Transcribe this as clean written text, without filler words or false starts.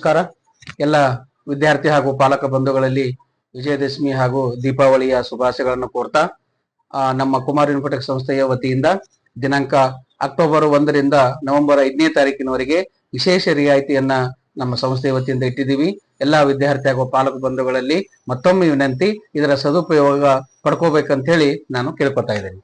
ನಮಸ್ಕಾರ. ಎಲ್ಲ ವಿದ್ಯಾರ್ಥಿ ಹಾಗೂ ಪಾಲಕ ಬಂಧುಗಳಲ್ಲಿ ವಿಜಯದಶಮಿ ಹಾಗೂ ದೀಪಾವಳಿಯ ಶುಭಾಶಯಗಳನ್ನು ಕೋರ್ತಾ ನಮ್ಮ ಕುಮಾರ್ ಇನ್ಫೋಟೆಕ್ ಸಂಸ್ಥೆಯ ವತಿಯಿಂದ ದಿನಾಂಕ ಅಕ್ಟೋಬರ್ 1ರಿಂದ ನವೆಂಬರ್ 5ನೇ ತಾರೀಕಿನವರೆಗೆ ವಿಶೇಷ ರಿಯಾಯಿತಿಯನ್ನ ನಮ್ಮ ಸಂಸ್ಥೆಯ ವತಿಯಿಂದ ಇಟ್ಟಿದ್ದೀವಿ. ಎಲ್ಲಾ ವಿದ್ಯಾರ್ಥಿ ಹಾಗೂ ಪಾಲಕ ಬಂಧುಗಳಲ್ಲಿ ಮತ್ತೊಮ್ಮೆ ವಿನಂತಿ, ಇದರ ಸದುಪಯೋಗ ಪಡ್ಕೋಬೇಕಂತ ಹೇಳಿ ನಾನು ಕೇಳ್ಕೊತಾ ಇದ್ದೇನೆ.